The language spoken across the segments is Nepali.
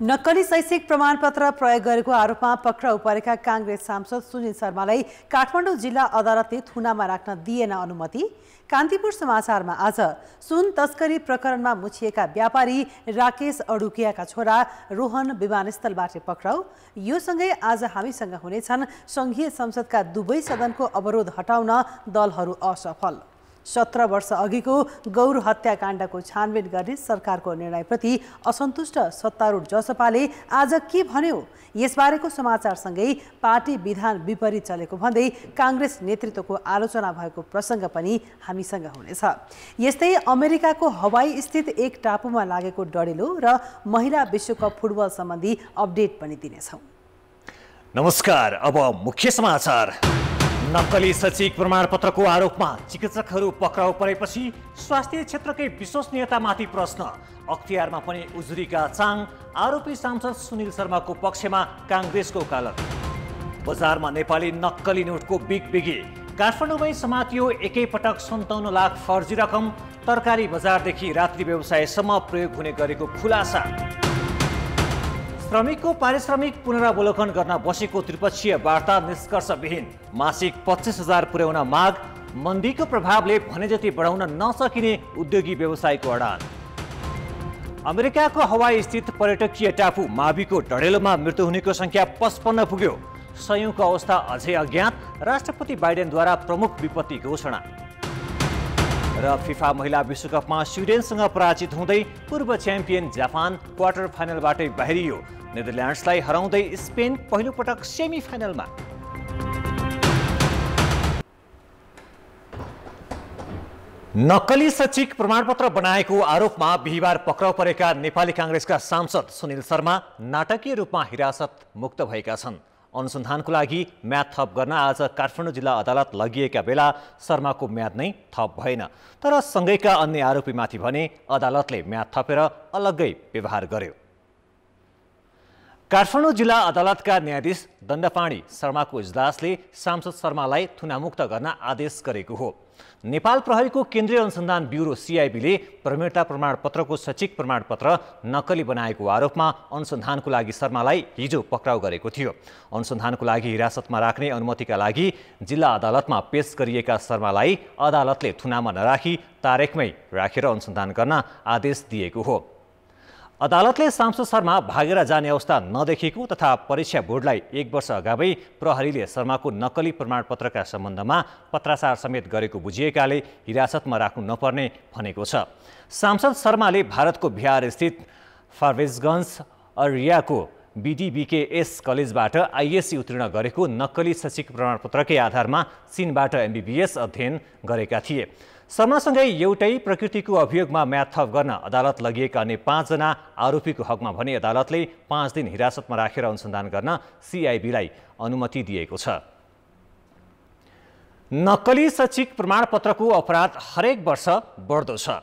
नक्कली शैक्षिक प्रमाणपत्र प्रयोग गरेको आरोपमा पक्राउ परेका कांग्रेस सांसद सुनिल शर्मालाई काठमाडौँ जिल्ला अदालतले थुनामा राख्न दिएन अनुमति। कान्तिपुर समाचारमा आज सुन तस्करी प्रकरणमा मुछिएका व्यापारी राकेश अडुकियाका छोरा रोहन विमानस्थलबाट पक्राउ। यो सँगै आज हामीसँग हुनेछन् संघीय संसदका दुवै सदनको अवरोध हटाउन दलहरू असफल। 17 वर्ष अघिको गौर हत्याकाण्डको छानबिन गर्ने सरकारको निर्णयप्रति असन्तुष्ट सत्तारूढ जसपाले आज के भन्यो, यसबारेको समाचारसँगै पार्टी विधान विपरीत चलेको भन्दै कांग्रेस नेतृत्वको आलोचना भएको प्रसङ्ग पनि हामीसँग हुनेछ। यस्तै अमेरिकाको हवाई स्थित एक टापुमा लागेको डढेलो र महिला विश्वकप फुटबल सम्बन्धी अपडेट पनि दिनेछौँ। नमस्कार, अब मुख्य समाचार। नक्कली शैक्षिक प्रमाणपत्रको आरोपमा चिकित्सकहरू पक्राउ परेपछि स्वास्थ्य क्षेत्रकै विश्वसनीयतामाथि प्रश्न। अख्तियारमा पनि उजुरीका चाङ। आरोपी सांसद सुनिल शर्माको पक्षमा कांग्रेसको वकालत। बजारमा नेपाली नक्कली नोटको बिगबिगी। काठमाडौँमै समातियो एकैपटक 57 लाख फर्जी रकम। तरकारी बजारदेखि रात्रि व्यवसायसम्म प्रयोग हुने गरेको खुलासा। श्रमिकको पारिश्रमिक पुनरावलोकन गर्न बसेको त्रिपक्षीय वार्ता निष्कर्षविहीन। मासिक 25,000 पुर्याउन माग। मन्दीको प्रभावले भने जति बढाउन नसकिने उद्योगी व्यवसायको अडान। अमेरिकाको हवाई स्थित पर्यटकीय टापु माविको डढेलोमा मृत्यु हुनेको संख्या 55 पुग्यो। सयौंको अवस्था अझै अज्ञात। राष्ट्रपति बाइडेनद्वारा प्रमुख विपत्ति घोषणा। र फिफा महिला विश्वकपमा स्विडेनसँग पराजित हुँदै पूर्व च्याम्पियन जापान क्वार्टर फाइनलबाटै बाहिरियो। नेदरल्यान्ड्सलाई हराउँदै स्पेन पहिलो पटक सेमी फाइनलमा। नक्कली शैक्षिक प्रमाणपत्र बनाएको आरोपमा बिहिबार पक्राउ परेका नेपाली कांग्रेसका सांसद सुनिल शर्मा नाटकीय रूपमा हिरासत मुक्त भएका छन्। अनुसन्धानको लागि म्याद थप गर्न आज काठमाडौँ जिल्ला अदालत लगिएका बेला शर्माको म्याद नै थप भएन। तर सँगैका अन्य आरोपीमाथि भने अदालतले म्याद थपेर अलग्गै व्यवहार गर्यो। काठमाडौँ जिल्ला अदालतका न्यायाधीश दण्डपाणी शर्माको इजलासले सांसद शर्मालाई थुनामुक्त गर्न आदेश गरेको हो। नेपाल प्रहरीको केन्द्रीय अनुसन्धान ब्युरो सीआईबीले प्रवीणता प्रमाणपत्रको शैक्षिक प्रमाणपत्र नक्कली बनाएको आरोपमा अनुसन्धानको लागि शर्मालाई हिजो पक्राउ गरेको थियो। अनुसन्धानको लागि हिरासतमा राख्ने अनुमतिका लागि जिल्ला अदालतमा पेश गरिएका शर्मालाई अदालतले थुनामा नराखी तारेखमै राखेर अनुसन्धान गर्न आदेश दिएको हो। अदालतले सांसद शर्मा भागेर जाने अवस्था नदेखेको तथा परीक्षा बोर्डलाई 1 वर्ष अगावै प्रहरीले शर्माको नक्कली प्रमाणपत्रका सम्बन्धमा पत्राचार समेत गरेको बुझिएकाले हिरासतमा राख्नु नपर्ने भनेको छ। सांसद शर्माले भारतको बिहार स्थित फारबिसगञ्ज अरियाको बीडीबीकेएस कलेजबाट आइएससी उत्तीर्ण गरेको नक्कली शैक्षिक प्रमाणपत्रकै आधारमा चीनबाट एमबीबीएस अध्ययन गरेका थिए। शर्मासँगै एउटै प्रकृतिको अभियोगमा म्याद थप गर्न अदालत लगिएका अन्य 5 जना आरोपीको हकमा भने अदालतले 5 दिन हिरासतमा राखेर अनुसन्धान गर्न सीआईबीलाई अनुमति दिएको छ। नक्कली शैक्षिक प्रमाणपत्रको अपराध हरेक वर्ष बढ्दो छ।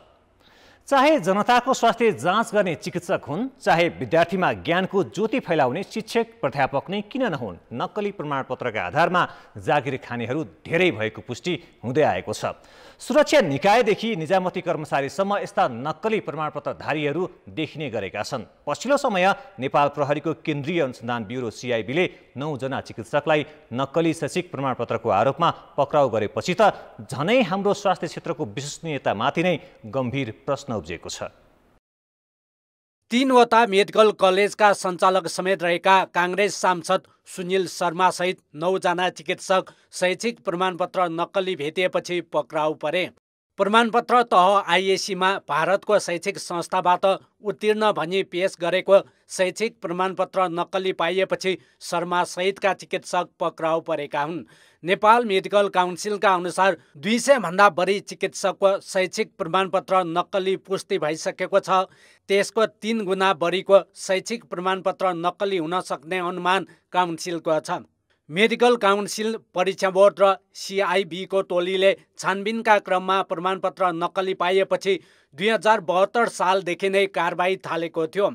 चाहे जनताको स्वास्थ्य जाँच गर्ने चिकित्सक हुन्, चाहे विद्यार्थीमा ज्ञानको ज्योति फैलाउने शिक्षक प्राध्यापक नै किन नहुन्, नक्कली प्रमाणपत्रका आधारमा जागिर खानेहरू धेरै भएको पुष्टि हुँदै आएको छ। सुरक्षा निकायदेखि निजामती कर्मचारीसम्म यस्ता नक्कली प्रमाणपत्रधारीहरू देखिने गरेका छन्। पछिल्लो समय नेपाल प्रहरीको केन्द्रीय अनुसन्धान ब्युरो सीआईबीले 9 जना चिकित्सकलाई नक्कली शैक्षिक प्रमाणपत्रको आरोपमा पक्राउ गरेपछि त झनै हाम्रो स्वास्थ्य क्षेत्रको विश्वसनीयतामाथि नै गम्भीर प्रश्न उब्जेको छ। 3वटा मेडिकल कलेजका सञ्चालक समेत रहेका कांग्रेस सांसद सुनिल शर्मा सहित 9 जना चिकित्सक शैक्षिक प्रमाणपत्र नक्कली भेटिएपछि पक्राउ परे। प्रमाणपत्र तह आइएससीमा भारतको शैक्षिक संस्थाबाट उत्तीर्ण भनी पेश गरेको शैक्षिक प्रमाणपत्र नक्कली पाइएपछि शर्मा सहितका चिकित्सक पक्राउ परेका हुन्। नेपाल मेडिकल काउन्सिलका अनुसार 200 भन्दा बढी चिकित्सकको शैक्षिक प्रमाणपत्र नक्कली पुष्टि भइसकेको छ। त्यसको 3 गुणा बढीको शैक्षिक प्रमाणपत्र नक्कली हुन सक्ने अनुमान काउन्सिलको छ। मेडिकल काउन्सिल, परीक्षा बोर्ड र सीआईबीको टोलीले छानबिनका क्रममा प्रमाणपत्र नक्कली पाइएपछि 2072 सालदेखि नै कारबाही थालेको थियो।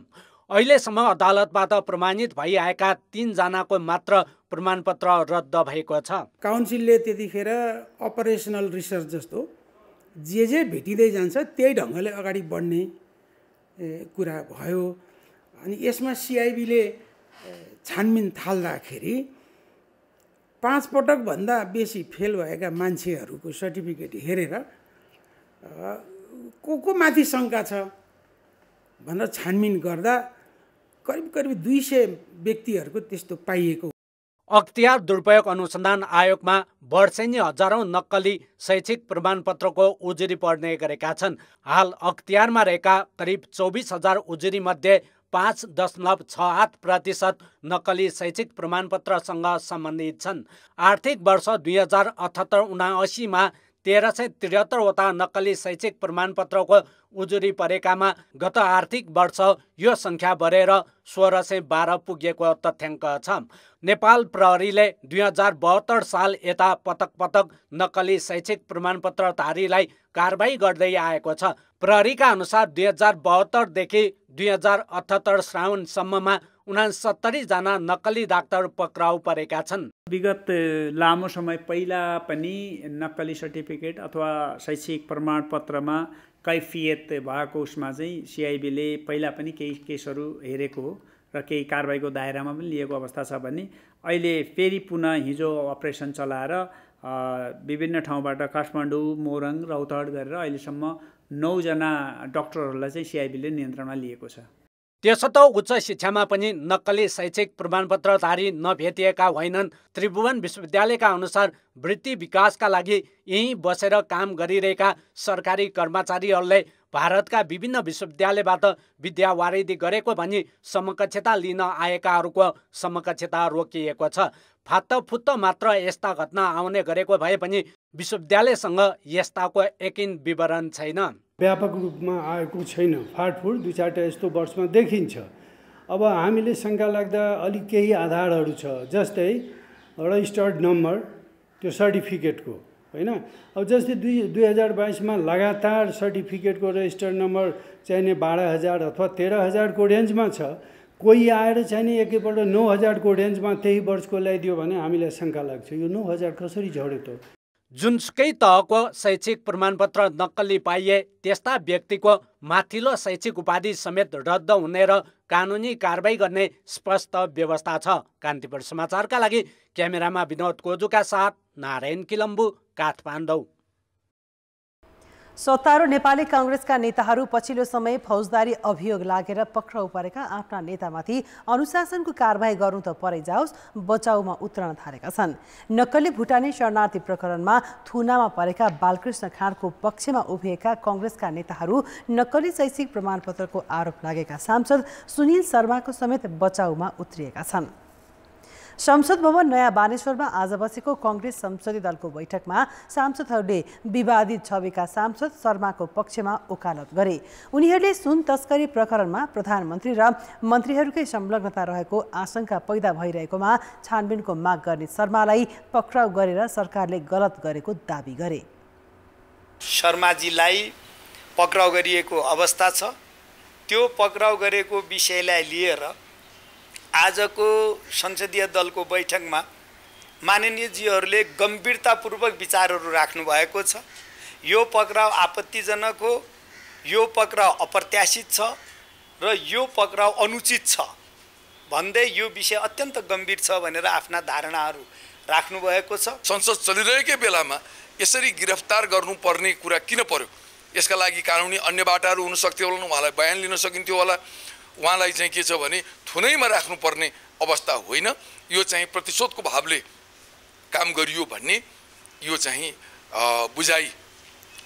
अहिलेसम्म अदालतबाट प्रमाणित भइआएका 3 जनाको मात्र प्रमाणपत्र रद्द भएको छ। काउन्सिलले त्यतिखेर अपरेसनल रिसर्च जस्तो जे भेटिँदै जान्छ त्यही ढङ्गले अगाडि बढ्ने कुरा भयो। अनि यसमा सिआइबीले छानबिन थाल्दाखेरि 5 पटकभन्दा बेसी फेल भएका मान्छेहरूको सर्टिफिकेट हेरेर को माथि शङ्का छ भनेर छानबिन गर्दा करिब 200 व्यक्तिहरूको त्यस्तो पाइएको। अख्तियार दुरुपयोग अनुसन्धान आयोगमा वर्षेनी हजारौं नक्कली शैक्षिक प्रमाणपत्रको उजुरी पर्ने गरेका छन्। हाल अख्तियारमा रहेका करिब 24,000 उजुरी मध्ये 5.68% नक्कली शैक्षिक प्रमाणपत्रसँग सम्बन्धित छन्। आर्थिक वर्ष 2078-79 मा 1373 वटा नक्कली शैक्षिक प्रमाणपत्रको उजुरी परेकामा गत आर्थिक वर्ष यो संख्या बढेर 1612 पुगेको तथ्याङ्क छ। नेपाल प्रहरीले 2072 साल यता पटक नक्कली शैक्षिक प्रमाणपत्रधारीलाई कारबाही गर्दै आएको छ। प्रहरीका अनुसार 2072 देखि 2078 श्रावणसम्ममा 69 जना नक्कली डाक्टर पक्राउ परेका छन्। विगत लामो समय पहिला पनि नक्कली सर्टिफिकेट अथवा शैक्षिक प्रमाणपत्रमा कैफियत भएको उसमा चाहिँ सिआइबीले पहिला पनि केही केसहरू हेरेको हो र केही कारबाहीको दायरामा पनि लिएको अवस्था छ भने अहिले फेरि पुनः हिजो अपरेसन चलाएर विभिन्न ठाउँबाट काठमाडौँ, मोरङ, रौतहट गरेर अहिलेसम्म 9 जना डाक्टरहरूलाई चाहिँ सिआइबीले नियन्त्रणमा लिएको छ। त्यसो त उच्च शिक्षामा पनि नक्कली शैक्षिक प्रमाणपत्रधारी नभेटिएका होइनन्। त्रिभुवन विश्वविद्यालयका अनुसार वृत्ति विकासका लागि यहीँ बसेर काम गरिरहेका सरकारी कर्मचारीहरूले भारतका विभिन्न विश्वविद्यालयबाट विद्यावारिधि गरेको भनी समकक्षता लिन आएकाहरूको समकक्षता रोकिएको छ। फात्तफुत्त मात्र यस्ता घटना आउने गरेको भए पनि विश्वविद्यालयसँग यस्ताको यकिन विवरण छैन। व्यापक रूपमा आएको छैन। फाटफुट 2-4 यस्तो वर्षमा देखिन्छ। अब हामीले शङ्का लाग्दा अलिक केही आधारहरू छ, जस्तै रजिस्टर्ड नम्बर त्यो सर्टिफिकेटको होइन। अब जस्तै 2022 मा लगातार सर्टिफिकेटको रजिस्टर्ड नम्बर चाहिने 12,000 अथवा 13,000 को रेन्जमा छ। कोही आएर चाहिने एकैपल्ट 9,000 को रेन्जमा त्यही वर्षको ल्याइदियो भने हामीलाई शङ्का लाग्छ, यो 9,000 कसरी झऱ्यो त? जुनसुकै तहको शैक्षिक प्रमाणपत्र नक्कली पाइए त्यस्ता व्यक्तिको माथिल्लो शैक्षिक उपाधि समेत रद्द हुने र कानुनी कारबाही गर्ने स्पष्ट व्यवस्था छ। कान्तिपुर समाचारका लागि क्यामेरामा विनोद कोजुका साथ नारायण किलम्बु, काठमाडौँ। सत्तारूढ नेपाली कांग्रेसका नेताहरू पछिल्लो समय फौजदारी अभियोग लागेर पक्राउ परेका आफ्ना नेतामाथि अनुशासनको कारबाही गर्नु त परै जाओस्, बचाउमा उत्रन थालेका छन्। नक्कली भुटानी शरणार्थी प्रकरणमा थुनामा परेका बालकृष्ण खाँडको पक्षमा उभिएका कांग्रेसका नेताहरू नक्कली शैक्षिक प्रमाणपत्रको आरोप लागेका सांसद सुनिल शर्माको समेत बचाउमा उत्रिएका छन्। संसद भवन नयाँ बानेश्वरमा आज बसेको कांग्रेस संसदीय दलको बैठकमा सांसदहरूले विवादित छविका सांसद शर्माको पक्षमा वकालत गरे। उनीहरूले सुन तस्करी प्रकरणमा प्रधानमन्त्री र मन्त्रीहरूकै संलग्नता रहेको आशंका पैदा भइरहेकोमा छानबिनको माग गर्ने शर्मालाई पक्राउ गरेर सरकारले गलत गरेको दाबी गरे। शर्माजीलाई पक्राउ गरिएको अवस्था छ। त्यो पक्राउ गरेको विषयलाई लिएर आजको संसदीय दलको बैठकमा माननीयजीहरूले गम्भीरतापूर्वक विचारहरू राख्नु भएको छ। यो पक्राउ आपत्तिजनक हो, यो पक्राउ अप्रत्याशित छ र यो पक्राउ अनुचित छ भन्दै यो विषय अत्यन्त गम्भीर छ भनेर आफ्ना धारणाहरू राख्नु भएको छ। संसद चलिरहेकै बेलामा यसरी गिरफ्तार गर्नुपर्ने कुरा किन पर्यो? यसका लागि कानुनी अन्य बाटाहरू हुन सक्थ्यो होला, उहाँलाई बयान लिन सकिन्थ्यो होला। उहाँलाई चाहिँ के छ भने थुनैमा राख्नुपर्ने अवस्था होइन, यो चाहिँ प्रतिशोधको भावले काम गरियो भन्ने यो चाहिँ बुझाइ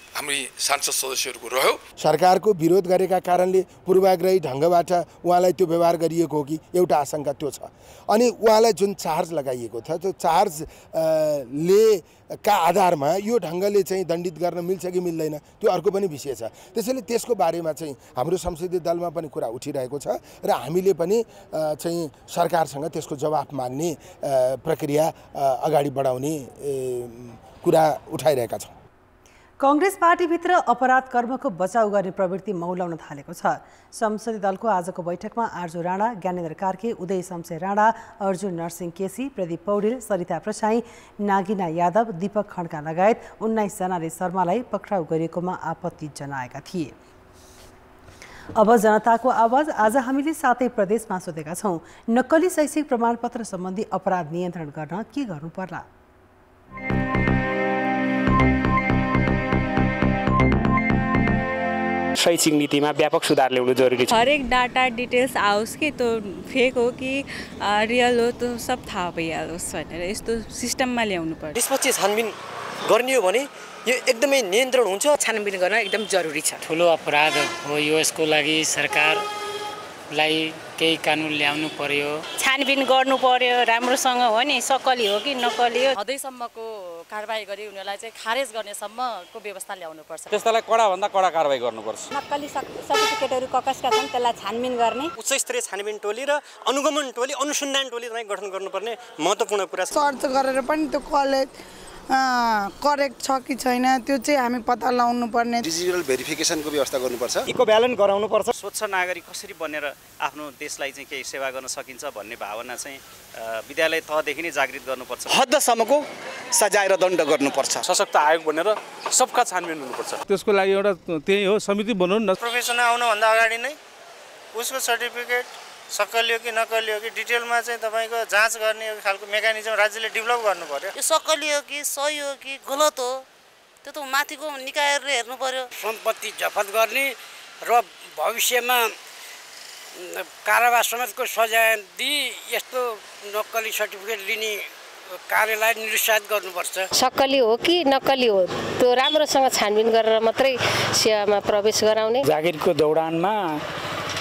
हामी सांसद सदस्यहरूको रह्यो। सरकारको विरोध गरेका कारणले पूर्वाग्रही ढङ्गबाट उहाँलाई त्यो व्यवहार गरिएको हो कि एउटा आशंका त्यो छ। अनि उहाँलाई जुन चार्ज लगाइएको छ त्यो चार्जले का आधारमा यो ढङ्गले चाहिँ दण्डित गर्न मिल्छ कि मिल्दैन त्यो अर्को पनि विषय छ। त्यसैले त्यसको बारेमा चाहिँ हाम्रो संसदीय दलमा पनि कुरा उठिरहेको छ र हामीले पनि चाहिँ सरकारसँग त्यसको जवाफ माग्ने प्रक्रिया अगाडि बढाउने कुरा उठाइरहेका छौँ। कांग्रेस पार्टीभित्र अपराध कर्मको बचाउ गर्ने प्रवृत्ति मौलाउन थालेको छ। संसदीय दलको आजको बैठकमा आर्जु राणा, ज्ञानेन्द्र कार्के, उदय शमशेर राणा, अर्जुन नरसिंह केसी, प्रदीप पौडेल, सरिता प्रसाई, नागिना यादव, दीपक खड्का लगायत 19 जनाले शर्मालाई पक्राउ गरिएकोमा आपत्ति जनाएका थिए। अब जनताको आवाज। आज हामीले 7 प्रदेशमा सोधेका छौँ, नक्कली शैक्षिक प्रमाणपत्र सम्बन्धी अपराध नियन्त्रण गर्न के गर्नु पर्ला? शैक्षिक नीतिमा व्यापक सुधार ल्याउनु जरुरी छ। हरेक डाटा डिटेल्स आओस् कि त्यो फेक हो कि रियल हो त्यो सब थाहा भइहालोस् भनेर यस्तो सिस्टममा ल्याउनु पर्छ। त्यसपछि छानबिन गर्ने हो भने यो एकदमै नियन्त्रण हुन्छ। छानबिन गर्न एकदम जरुरी छ। ठुलो अपराध हो यो, यसको लागि सरकारलाई केही कानुन ल्याउनु पर्यो, छानबिन गर्नु पर्यो राम्रोसँग हो नि, सकली हो कि नकली हो। हदैसम्मको कारबाही गरी उनीहरूलाई चाहिँ खारेज गर्नेसम्मको व्यवस्था ल्याउनु पर्छ। त्यस्तालाई कडाभन्दा कडा कारबाही गर्नुपर्छ। नक्कली सर्टिफिकेटहरू ककसका छन् त्यसलाई छानबिन गर्ने उच्च स्तरीय छानबिन टोली र अनुगमन टोली, अनुसन्धान टोली चाहिँ गठन गर्नुपर्ने महत्त्वपूर्ण कुरा छ। सर्च गरेर पनि त्यो कलेज करेक्ट छ कि छैन त्यो चाहिँ हामी पत्ता लगाउनु पर्ने। डिजिटल भेरिफिकेसनको व्यवस्था गर्नुपर्छ। इकोभ्यालेन्ट गराउनु पर्छ। स्वच्छ नागरिक कसरी बनेर आफ्नो देशलाई चाहिँ केही सेवा गर्न सकिन्छ भन्ने भावना चाहिँ विद्यालय तहदेखि नै जागृत गर्नुपर्छ। हदसम्मको सजाय र दण्ड गर्नुपर्छ। सशक्त आयोग बनेर सबका छानबिन हुनुपर्छ। त्यसको लागि एउटा त्यही हो, समिति बनाउनु न। प्रोफेसन आउनुभन्दा अगाडि नै उसको सर्टिफिकेट सकली हो कि नकली हो कि डिटेलमा चाहिँ तपाईँको जाँच गर्ने खालको मेकानिजम राज्यले डेभलप गर्नु पर्यो। यो सकली हो कि सही हो कि गलत हो त्यो त माथिको निकायहरूले हेर्नु पर्यो। सम्पत्ति जफत गर्ने र भविष्यमा कारावास समेतको सजाय दिई यस्तो नक्कली सर्टिफिकेट लिने कार्यलाई निरुत्साहित गर्नुपर्छ। सकली हो कि नक्कली हो त्यो राम्रोसँग छानबिन गरेर मात्रै सेवामा प्रवेश गराउने। जागिरको दौडानमा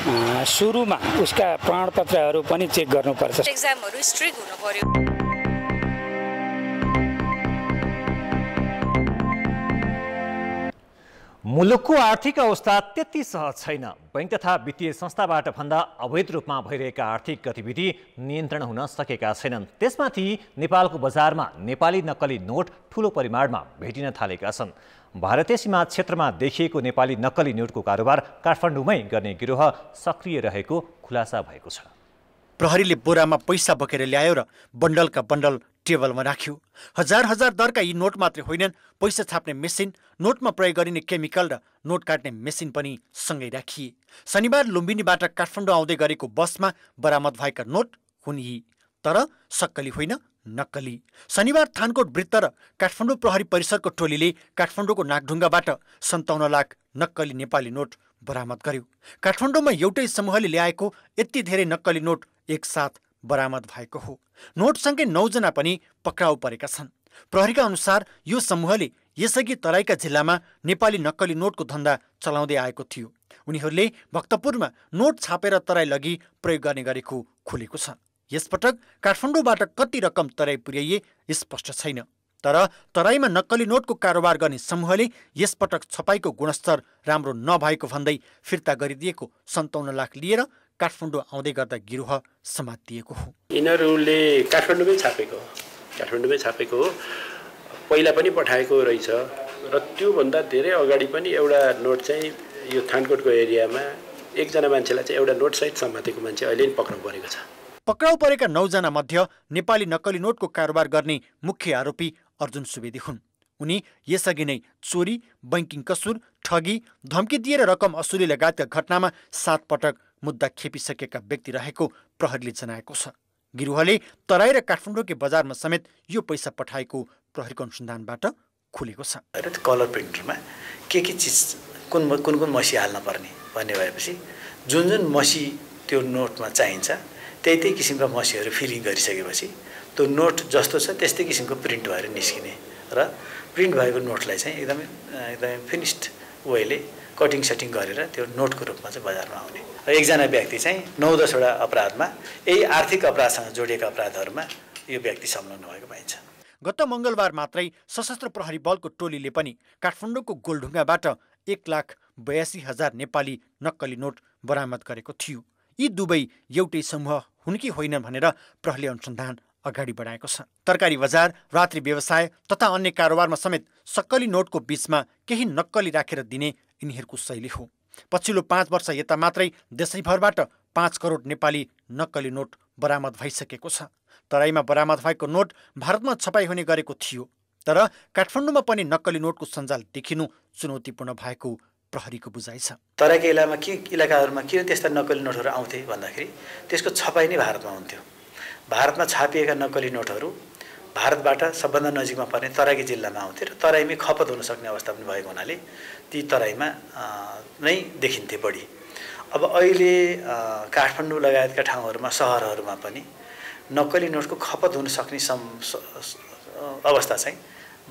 सुरुमा उसका प्रमाणपत्रहरू पनि चेक गर्नुपर्छ। एक्जामहरू स्ट्रिक्ट हुनु पर्यो। मुलुकको आर्थिक अवस्था त्यति सहज छैन। बैंक तथा वित्तीय संस्थाबाट भन्दा अवैध रूपमा भइरहेका आर्थिक गतिविधि नियन्त्रण हुन सकेका छैनन्। त्यसमाथि नेपालको बजारमा नेपाली नक्कली नोट ठूलो परिमाणमा भेटिन थालेका छन्। भारतीय सीमा क्षेत्रमा देखिएको नेपाली नक्कली नोटको कारोबार काठमाडौँमै गर्ने गिरोह सक्रिय रहेको खुलासा भएको छ। प्रहरीले बोरामा पैसा बोकेर ल्यायो र बन्डलका बन्डल टेबलमा राख्यो। हजार हजार दरका यी नोट मात्रै होइनन्, पैसा छाप्ने मेसिन, नोटमा प्रयोग गरिने केमिकल र नोट काट्ने मेसिन पनि सँगै राखिए। शनिबार लुम्बिनीबाट काठमाडौँ आउँदै गरेको बसमा बरामद भएका नोट हुन् यी, तर सक्कली होइन, नक्कली। शनिबार थानकोट वृत्त र काठमाडौँ प्रहरी परिसरको टोलीले काठमाडौँको नागढुङ्गाबाट 57 लाख नक्कली नेपाली नोट बरामद गर्यो। काठमाडौँमा एउटै समूहले ल्याएको यति धेरै नक्कली नोट एकसाथ बरामद भएको हो। नोटसँगै 9 जना पनि पक्राउ परेका छन्। प्रहरीका अनुसार यो समूहले यसअघि तराईका जिल्लामा नेपाली नक्कली नोटको धन्दा चलाउँदै आएको थियो। उनीहरूले भक्तपुरमा नोट छापेर तराई लगी प्रयोग गर्ने गरेको खुलेको छ। यसपटक काठमाडौँबाट कति रकम तराई पुर्याइए स्पष्ट छैन, तर तराईमा नक्कली नोटको कारोबार गर्ने समूहले यसपटक छपाईको गुणस्तर राम्रो नभएको भन्दै फिर्ता गरिदिएको 57 लाख लिएर काठमाडौँ आउँदै गर्दा गिरोह समातिएको हो। यिनीहरूले काठमाडौँमै छापेको हो, पहिला पनि पठाएको रहेछ र त्योभन्दा धेरै अगाडि पनि एउटा नोट चाहिँ यो थानकोटको एरियामा एकजना मान्छेलाई चाहिँ एउटा नोटसहित समातेको मान्छे अहिले पनि पक्राउ परेको छ। पक्राउ परेका 9 जना मध्ये नेपाली नक्कली नोटको कारोबार गर्ने मुख्य आरोपी अर्जुन सुवेदी हुन्। उनी यसअघि नै चोरी, बैंकिङ कसुर, ठगी, धम्की दिएर रकम असुली लगायतका घटनामा 7 पटक मुद्दा खेपिसकेका व्यक्ति रहेको प्रहरीले जनाएको छ। गिरोहले तराई र काठमाडौँकै बजारमा समेत यो पैसा पठाएको प्रहरीको अनुसन्धानबाट खुलेको छ। कलर प्रिन्टरमा के चिज कुन मसी हाल्न पर्ने भन्ने भएपछि जुन मसी त्यो नोटमा चाहिन्छ त्यही किसिमका मसीहरू फिलिङ गरिसकेपछि त्यो नोट जस्तो छ त्यस्तै किसिमको प्रिन्ट भएर निस्किने र प्रिन्ट भएको नोटलाई चाहिँ एकदमै फिनिस्ड वेले कटिङ सेटिङ गरेर त्यो नोटको रूपमा चाहिँ बजारमा आउने। र एकजना व्यक्ति चाहिँ 9-10वटा अपराधमा यही आर्थिक अपराधसँग जोडिएका अपराधहरूमा यो व्यक्ति संलग्न भएको पाइन्छ। गत मङ्गलबार मात्रै सशस्त्र प्रहरी बलको टोलीले पनि काठमाडौँको गोलढुङ्गाबाट 1,82,000 नेपाली नक्कली नोट बरामद गरेको थियो। यी दुवै एउटै समूह हुन् कि होइनन् भनेर प्रहरीले अनुसन्धान अगाडि बढाएको छ। तरकारी बजार, रात्रि व्यवसाय तथा अन्य कारोबारमा समेत सक्कली नोटको बीचमा केही नक्कली राखेर दिने यिनीहरूको शैली हो। पछिल्लो 5 वर्ष यता मात्रै देशैभरबाट 5 करोड नेपाली नक्कली नोट बरामद भइसकेको छ। तराईमा बरामद भएको नोट भारतमा छपाई हुने गरेको थियो, तर काठमाडौँमा पनि नक्कली नोटको सञ्जाल देखिनु चुनौतीपूर्ण भएको प्रहरीको बुझाइ छ। तराईका इलाकाहरूमा किन त्यस्ता नक्कली नोटहरू आउँथे भन्दाखेरि त्यसको छपाई नै भारतमा हुन्थ्यो। भारतमा छापिएका नक्कली नोटहरू भारतबाट सबभन्दा नजिकमा पर्ने तराई जिल्लामा आउँथे र तराईमै खपत हुन सक्ने अवस्था पनि भएको हुनाले ती तराईमा नै देखिन्थे बढी। अब अहिले काठमाडौँ लगायतका ठाउँहरूमा सहरहरूमा पनि नक्कली नोटको खपत हुन सक्ने अवस्था चाहिँ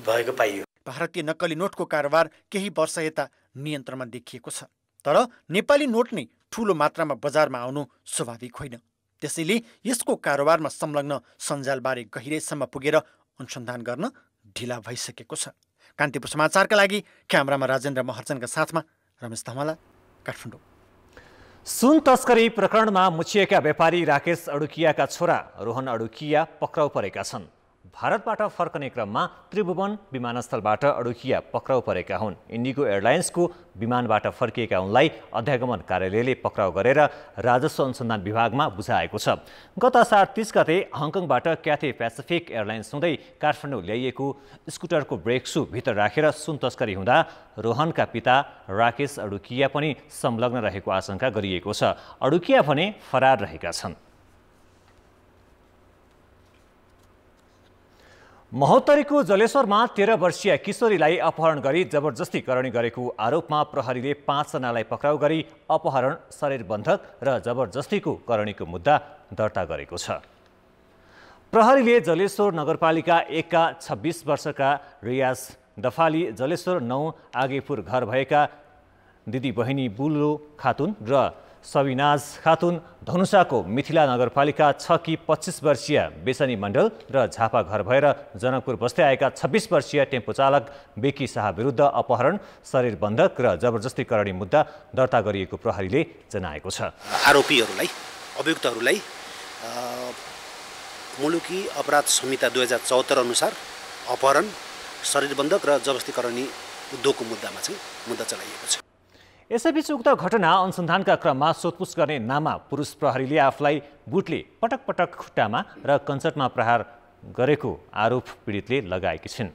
भएको पाइयो। भारतीय नक्कली नोटको कारोबार केही वर्ष यता नियन्त्रणमा देखिएको छ, तर नेपाली नोट नै ठूलो मात्रामा बजारमा आउनु स्वाभाविक होइन। त्यसैले यसको कारोबारमा संलग्न सञ्जालबारे गहिरैसम्म पुगेर अनुसन्धान गर्न ढिला भइसकेको छ। कान्तिपुर समाचारका लागि क्यामेरामा राजेन्द्र महर्जनका साथमा रमेश धमाला, काठमाडौँ। सुन तस्करी प्रकरणमा मुछिएका व्यापारी राकेश अडुकियाका छोरा रोहन अडुकिया पक्राउ परेका छन्। भारतबाट फर्कने क्रममा त्रिभुवन विमानस्थलबाट अडुकिया पक्राउ परेका हुन्। इन्डिगो एयरलाइन्सको विमानबाट फर्किएका उनलाई अध्यागमन कार्यालयले पक्राउ गरेर राजस्व अनुसन्धान विभागमा बुझाएको छ। गत असार 30 गते हङकङबाट क्याथे पेसिफिक एयरलाइन्स हुँदै काठमाडौँ ल्याइएको स्कुटरको ब्रेक सू भित्र राखेर सुन तस्करी हुँदा रोहनका पिता राकेश अडुकिया पनि संलग्न रहेको आशंका गरिएको छ। अडुकिया भने फरार रहेका छन्। महोत्तरीको जलेश्वरमा 13 वर्षीय किशोरीलाई अपहरण गरी जबरजस्ती करणी गरेको आरोपमा प्रहरीले 5 जनालाई पक्राउ गरी अपहरण, शरीर बन्धक र जबरजस्तीको करणीको मुद्दा दर्ता गरेको छ। प्रहरीले जलेश्वर नगरपालिका 1 का 26 वर्षका रियाज दफाली, जलेश्वर 9 आगेपुर घर भएका दिदी बहिनी बुलो खातुन र सबिनाज खातुन, धनुषाको मिथिला नगरपालिका 6 की 25 वर्षीय बेसनी मण्डल र झापा घर भएर जनकपुर बस्दै आएका 26 वर्षीय टेम्पो चालक बेकी शाह विरुद्ध अपहरण, शरीर बन्धक र जबरजस्ती करणी मुद्दा दर्ता गरिएको प्रहरीले जनाएको छ। आरोपीहरूलाई, अभियुक्तहरूलाई मुलुकी अपराध संहिता 2074 अनुसार अपहरण, शरीर बन्धक र जबरजस्ती करणी उद्योगको मुद्दामा चाहिँ मुद्दा चलाइएको छ। यसैबीच उक्त घटना अनुसन्धानका क्रममा सोधपुछ गर्ने नाममा पुरुष प्रहरीले आफूलाई बुटले पटक पटक खुट्टामा र कञ्चटमा प्रहार गरेको आरोप पीडितले लगाएकी छिन्।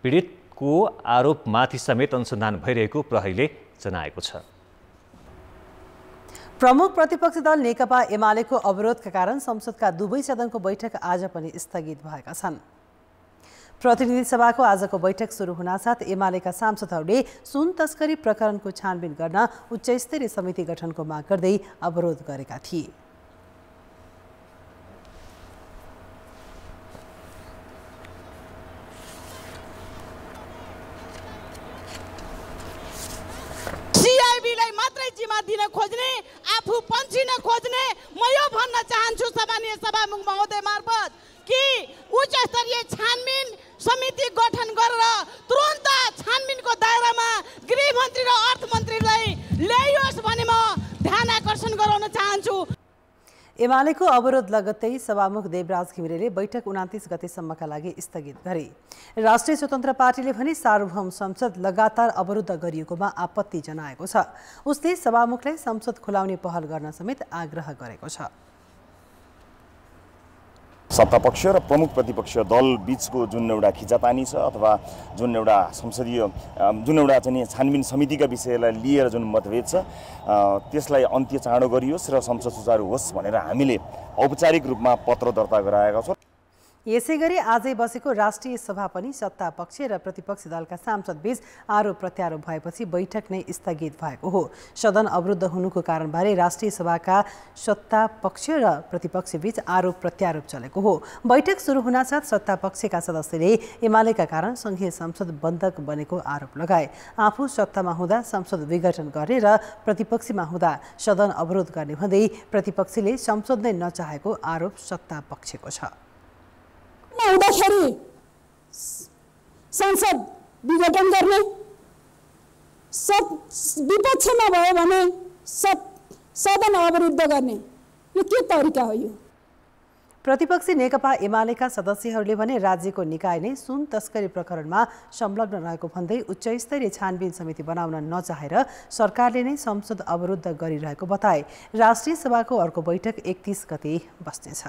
पीडितको आरोपमाथि समेत अनुसन्धान भइरहेको प्रहरीले जनाएको छ। प्रमुख प्रतिपक्षी दल नेकपा एमालेको अवरोधका कारण संसदका दुवै सदनको बैठक आज पनि स्थगित भएका छन्। प्रतिनिधि सभाको आजको बैठक सुरु हुनासाथ एमालेका सांसदहरूले सुन तस्करी प्रकरणको छानबिन गर्न उच्चस्तरीय समिति गठनको माग गर्दै अवरोध गरेका थिए। सिआइबीलाई मात्रै जिम्मा दिन खोज्ने, आफू पन्छिन खोज्ने, म यो भन्न चाहन्छु सम्माननीय सभामुख महोदय मार्फत कि उच्च स्तरीय छानबिन समिति गठन गरेर तुरन्त छानबिनको दायरामा गृहमन्त्री र अर्थमन्त्रीलाई ल्याइयोस् भन्ने म ध्यान आकर्षण गराउन चाहन्छु। एमालेको अवरोध लगत्तै सभामुख देवराज घिमिरेले बैठक 29 गतेसम्मका लागि स्थगित गरे। राष्ट्रिय स्वतन्त्र पार्टीले भने सार्वभौम संसद लगातार अवरुद्ध गरिएकोमा आपत्ति जनाएको छ। उसले सभामुखलाई संसद खुलाउने पहल गर्न समेत आग्रह गरेको छ। सत्तापक्ष र प्रमुख प्रतिपक्ष दल बीचको जुन एउटा खिचातानी छ अथवा जुन एउटा संसदीय जुन एउटा चाहिँ छानबिन समितिका विषयलाई लिएर जुन मतभेद छ त्यसलाई अन्त्य चाँडो गरियोस् र संसद सुचारू होस् भनेर हामीले औपचारिक रूपमा पत्र दर्ता गराएका छौँ। यसैगरी आजै बसेको राष्ट्रिय सभा पनि सत्ता पक्ष र प्रतिपक्षी दलका सांसद बीच आरोप प्रत्यारोप भएपछि बैठक नै स्थगित भएको हो। सदन अवरुद्ध हुनुको कारणबारे राष्ट्रिय सभाका सत्ता पक्ष र प्रतिपक्ष बीच आरोप प्रत्यारोप चलेको हो। बैठक सुरु हुनासाथ सत्ता पक्षका सदस्यले एमालेका कारण संघीय संसद बन्धक बनेको आरोप लगाए। आफू सत्तामा हुँदा संसद विघटन गर्ने र प्रतिपक्षीमा हुँदा सदन अवरोध गर्ने भन्दै प्रतिपक्षीले संसद नै नचाहेको आरोप सत्ता पक्षको छ। हुँदाखेरि संसद विघटन गर्ने, विपक्षमा भयो भने सदन अवरुद्ध गर्ने, यो के तरिका हो? यो प्रतिपक्षी नेकपा एमालेका सदस्यहरूले भने राज्यको निकाय नै सुन तस्करी प्रकरणमा संलग्न रहेको भन्दै उच्चस्तरीय छानबिन समिति बनाउन नचाहेर सरकारले नै संसद अवरुद्ध गरिरहेको बताए। राष्ट्रिय सभाको अर्को बैठक 31 गते बस्नेछ।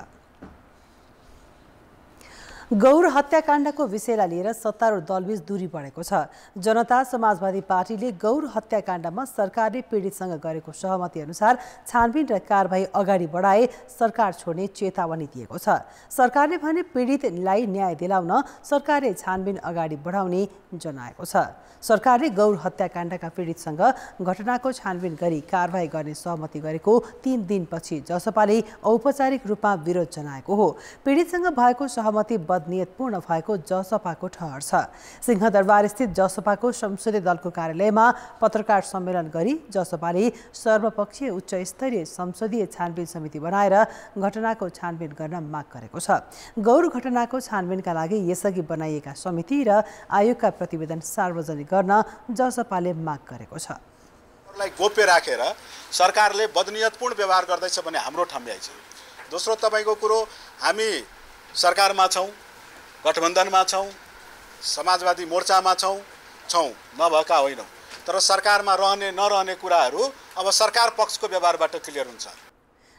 गौर हत्याकाण्डको विषयलाई लिएर सत्तारूढ दलबीच दूरी बढेको छ। जनता समाजवादी पार्टीले गौर हत्याकाण्डमा सरकारले पीडितसँग गरेको सहमति अनुसार छानबिन र कारबाही अगाडि बढाए सरकार छोड्ने चेतावनी दिएको छ। सरकारले भने पीडितलाई न्याय दिलाउन सरकारले छानबिन अगाडि बढाउने जनाएको छ। सरकारले गौर हत्याकाण्डका पीडितसँग घटनाको छानबिन गरी कारबाही गर्ने सहमति गरेको 3 दिनपछि जसपाले औपचारिक रूपमा विरोध जनाएको हो। पीडितसँग भएको सहमति बदनियतपूर्ण भएको जसपाको ठहर छ। सिंहदरबार स्थित जसपाको संसदीय दलको कार्यालयमा पत्रकार सम्मेलन गरी जसपाले सर्वपक्षीय उच्च स्तरीय संसदीय छानबिन समिति बनाएर घटनाको छानबिन गर्न माग गरेको छ। गौर घटनाको छानबिनका लागि यसअघि बनाइएका समिति र आयोगका प्रतिवेदन सार्वजनिक गर्न जसपाले माग गरेको छ। गोप्य राखेर सरकारले बदनियतपूर्ण व्यवहार गर्दैछ भने हाम्रो ठम्ब्याइ छ। दोस्रो तपाईको कुरो, हामी सरकारमा छौं, गठबन्धनमा छौं, समाजवादी मोर्चामा छौं नभएका होइनौं। तर सरकारमा रहने नरहने कुराहरू अब सरकार पक्षको व्यवहारबाट क्लियर हुन्छ।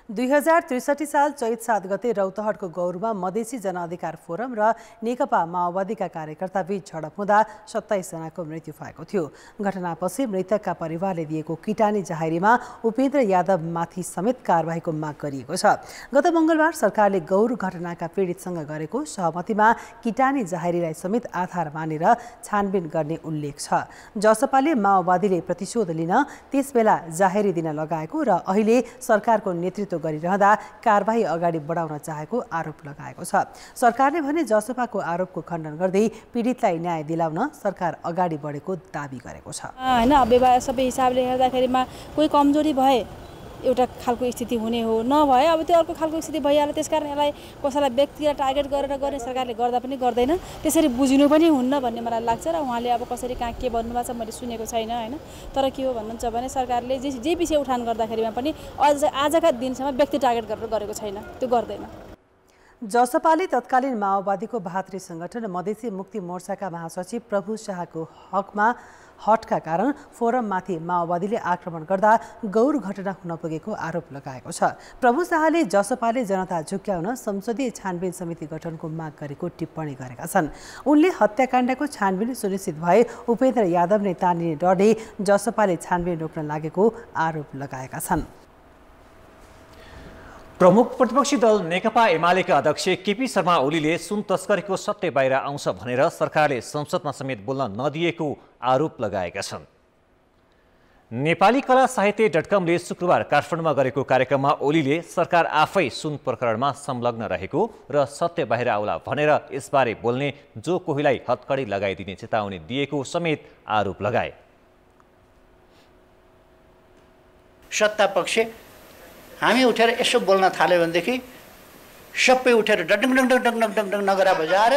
2063 साल चैत 7 गते रौतहटको गौरमा मधेसी जनअधिकार फोरम र नेकपा माओवादीका कार्यकर्ता बीच झडप हुँदा 27 जनाको मृत्यु भएको थियो। घटनापछि मृतकका परिवारले दिएको किटानी जाहेरीमा उपेन्द्र यादवमाथि समेत कारबाहीको माग गरिएको छ। गत मंगलबार सरकारले गौर घटनाका पीडितसँग गरेको सहमतिमा किटानी जाहेरीलाई समेत आधार मानेर छानबिन गर्ने उल्लेख छ। जसपाले माओवादीले प्रतिशोध लिन त्यसबेला जाहेरी दिन लगाएको र अहिले सरकारको नेतृत्व गरिरहँदा कारबाही अगाडि बढाउन चाहेको आरोप लगाएको छ। सरकारले भने जसपाको आरोपको खण्डन गर्दै पीडितलाई न्याय दिलाउन सरकार अगाडि बढेको दाबी गरेको छ। हैन, अब सबै हिसाबले हेर्दाखेरिमा कोही कमजोरी भए एउटा खालको स्थिति हुने हो, नभए अब त्यो अर्को खालको स्थिति भइहाल्यो। त्यसकारण यसलाई कसैलाई व्यक्तिलाई टार्गेट गरेर गर्ने सरकारले गर्दा पनि गर्दैन, त्यसरी बुझिनु पनि हुन्न भन्ने मलाई लाग्छ। र उहाँले अब कसरी कहाँ के भन्नुभएको छ मैले सुनेको छैन हैन। तर के हो भन्नुहुन्छ भने सरकारले जे विषय उठान गर्दाखेरिमा पनि आजका दिनसम्म व्यक्ति टार्गेट गरेर गरेको छैन, त्यो गर्दैन। जसपाले तत्कालीन माओवादीको भातृ संगठन मधेसी मुक्ति मोर्चाका महासचिव प्रभु शाहको हटका कारण फोरममाथि माओवादीले आक्रमण गर्दा गौर घटना हुन पुगेको आरोप लगाएको छ। प्रभु शाहले जसपाले जनता झुक्याउन संसदीय छानबिन समिति गठनको माग गरेको टिप्पणी गरेका छन्। उनले हत्याकाण्डको छानबिन सुनिश्चित भए उपेन्द्र यादवले तानिने डरले जसपाले छानबिन रोक्न लागेको आरोप लगाएका छन्। प्रमुख प्रतिपक्षी दल नेकपा एमालेका अध्यक्ष केपी शर्मा ओलीले सुन तस्करीको सत्य बाहिर आउँछ भनेर सरकारले संसदमा समेत बोल्न नदिएको आरोप लगाएका छन्। नेपाली कला साहित्य .कमले शुक्रबार काठमाडौँमा गरेको कार्यक्रममा ओलीले सरकार आफै सुन प्रकरणमा संलग्न रहेको र सत्य बाहिर आउला भनेर यसबारे बोल्ने जो कोहीलाई हतकडी लगाइदिने चेतावनी दिएको समेत आरोप लगाए। सत्ता पक्ष हामी उठेर यसो बोल्न थाल्यो भनेदेखि सबै उठेर डङ डङ डङ डङ डङ डङ नगरा बजाएर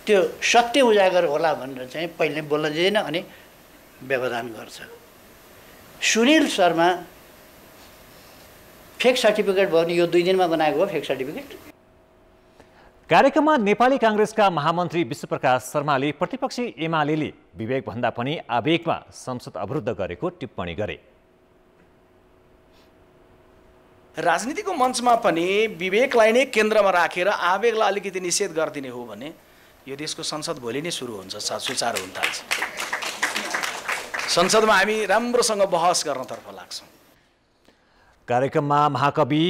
त्यो सत्य उजागर होला भनेर चाहिँ पहिले बोल्न दिँदैन अनि व्यवधान गर्छ। सुनिल शर्मा फेक सर्टिफिकेट भयो नि, यो 2 दिनमा बनाएको हो फेक सर्टिफिकेट। कार्यक्रममा नेपाली कांग्रेसका महामन्त्री विश्वप्रकाश शर्माले प्रतिपक्षी एमालेले विवेकभन्दा पनि आवेगमा संसद अवरुद्ध गरेको टिप्पणी गरे। राजनीतिको मञ्चमा पनि विवेकलाई नै केन्द्रमा राखेर आवेगलाई अलिकति निषेध गरिदिने हो भने यो देशको संसद भोलि नै सुरु हुन्छ, सुचारू हुन थाल्छ। संसदमा हामी राम्रोसँग बहस गर्नतर्फ लाग्छौँ। कार्यक्रममा महाकवि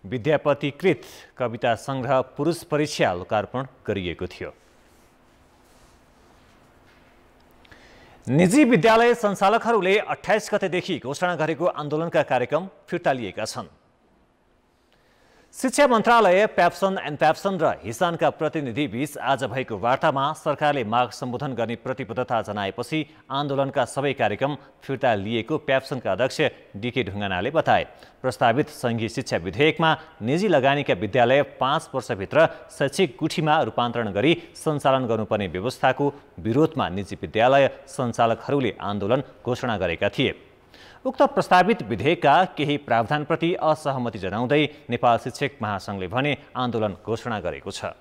विद्यापतिकृत कविता संग्रह पुरुष परीक्षा लोकार्पण गरिएको थियो। निजी विद्यालय सञ्चालकहरूले 28 गतेदेखि घोषणा गरेको आन्दोलनका कार्यक्रम फिर्ता लिएका छन्। शिक्षा मन्त्रालय, प्याप्सन एन्ड प्याप्सन र हिसानका प्रतिनिधि बीच आज भएको वार्तामा सरकारले माग सम्बोधन गर्ने प्रतिबद्धता जनाएपछि आन्दोलनका सबै कार्यक्रम फिर्ता लिएको प्याप्सनका अध्यक्ष डीके ढुङ्गानाले बताए। प्रस्तावित सङ्घीय शिक्षा विधेयकमा निजी लगानीका विद्यालय 5 वर्षभित्र शैक्षिक गुठीमा रूपान्तरण गरी सञ्चालन गर्नुपर्ने व्यवस्थाको विरोधमा निजी विद्यालय सञ्चालकहरूले आन्दोलन घोषणा गरेका थिए। उक्त प्रस्तावित विधेयकका केही प्रावधानप्रति असहमति जनाउँदै नेपाल शिक्षक महासङ्घले भने आन्दोलन घोषणा गरेको छ।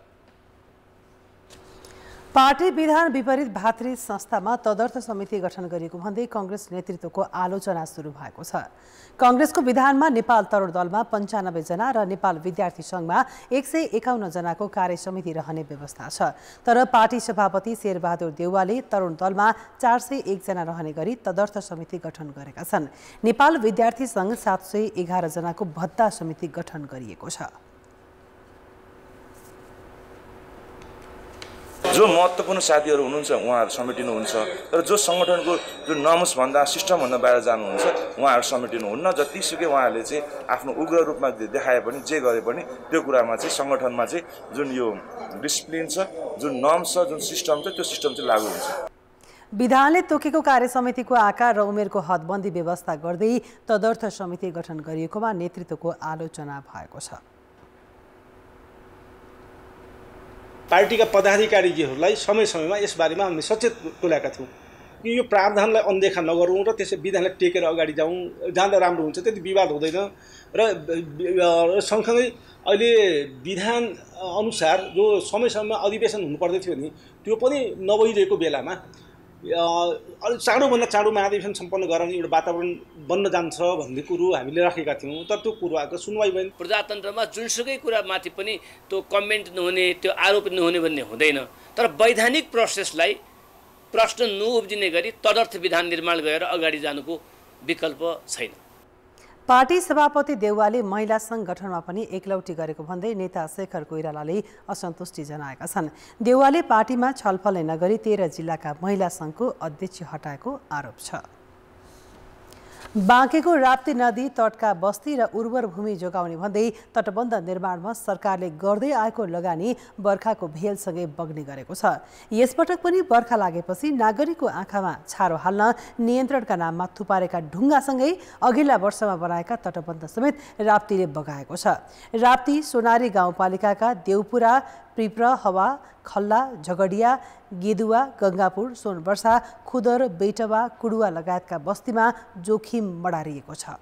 पार्टी विधान विपरीत भातृ संस्थामा तदर्थ समिति गठन गरिएको भन्दै कांग्रेस नेतृत्वको आलोचना सुरु भएको छ। कांग्रेसको विधानमा नेपाल तरुण दलमा 95 जना र नेपाल विद्यार्थी संघमा 151 जनाको कार्य समिति रहने व्यवस्था छ। तर पार्टी सभापति शेरबहादुर देउवाले तरुण दलमा 401 जना रहने गरी तदर्थ समिति गठन गरेका छन्। नेपाल विद्यार्थी संघ 711 जनाको भत्ता समिति गठन गरिएको छ। जो महत्त्वपूर्ण साथीहरू हुनुहुन्छ उहाँहरू समेटिनुहुन्छ, तर जो सङ्गठनको जो नर्म्सभन्दा सिस्टमभन्दा बाहिर जानुहुन्छ उहाँहरू समेटिनुहुन्न। जतिसुकै उहाँहरूले चाहिँ आफ्नो उग्र रूपमा देखाए पनि जे गरे पनि त्यो कुरामा चाहिँ सङ्गठनमा चाहिँ जुन यो डिसिप्लिन छ, जुन नर्म्स छ, जुन सिस्टम छ, त्यो सिस्टम चाहिँ लागू हुन्छ। विधानले तोकेको कार्य समितिको आकार र उमेरको हदबन्दी व्यवस्था गर्दै तदर्थ समिति गठन गरिएकोमा नेतृत्वको आलोचना भएको छ। पार्टीका पदाधिकारीजीहरूलाई समय समयमा यसबारेमा हामीले सचेत तुल्याएका थियौँ कि यो प्रावधानलाई अनदेखा नगरौँ र त्यसै विधानलाई टेकेर अगाडि जाँदा राम्रो हुन्छ, त्यति विवाद हुँदैन। र सँगसँगै अहिले विधान अनुसार जो समय समयमा अधिवेशन हुनुपर्दै थियो नि त्यो पनि नभइरहेको बेलामा अलिक चाँडोभन्दा चाँडो महाधिवेशन सम्पन्न गराउने एउटा वातावरण बन्न जान्छ भन्ने कुरो हामीले राखेका थियौँ, तर त्यो कुराको सुनवाई भएन। प्रजातन्त्रमा जुनसुकै कुरामाथि पनि त्यो कमेन्ट नहुने, त्यो आरोप नहुने भन्ने हुँदैन। तर वैधानिक प्रोसेसलाई प्रश्न नउब्जिने गरी तदर्थ विधान निर्माण गरेर अगाडि जानुको विकल्प छैन। पार्टी सभापति देउवाले महिला संघ गठनमा पनि एकलौटी गरेको भन्दै नेता शेखर कोइरालाले असन्तुष्टि जनाएका छन्। देउवाले पार्टीमा छलफल नगरी 13 जिल्लाका महिला संघको अध्यक्ष हटाएको आरोप छ। बाँकेको राप्ती नदी तटका बस्ती र उर्वर भूमि जोगाउने भन्दै तटबन्ध निर्माणमा सरकारले गर्दै आएको लगानी बर्खाको भेलसँगै बग्ने गरेको छ। यसपटक पनि बर्खा लागेपछि नागरिकको आँखामा छारो हाल्न नियन्त्रणका नाममा थुपारेका ढुङ्गासँगै अघिल्ला वर्षमा बनाएका तटबन्ध समेत राप्तीले बगाएको छ। राप्ती सोनारी गाउँपालिकाका देउपुरा, प्रिप्र, हवा, खल्ला, झगडिया, गेदुवा, गङ्गापुर, सोनवर्षा, खुदर, बेटवा, कुडुवा लगायतका बस्तीमा जोखिम बढारिएको छ।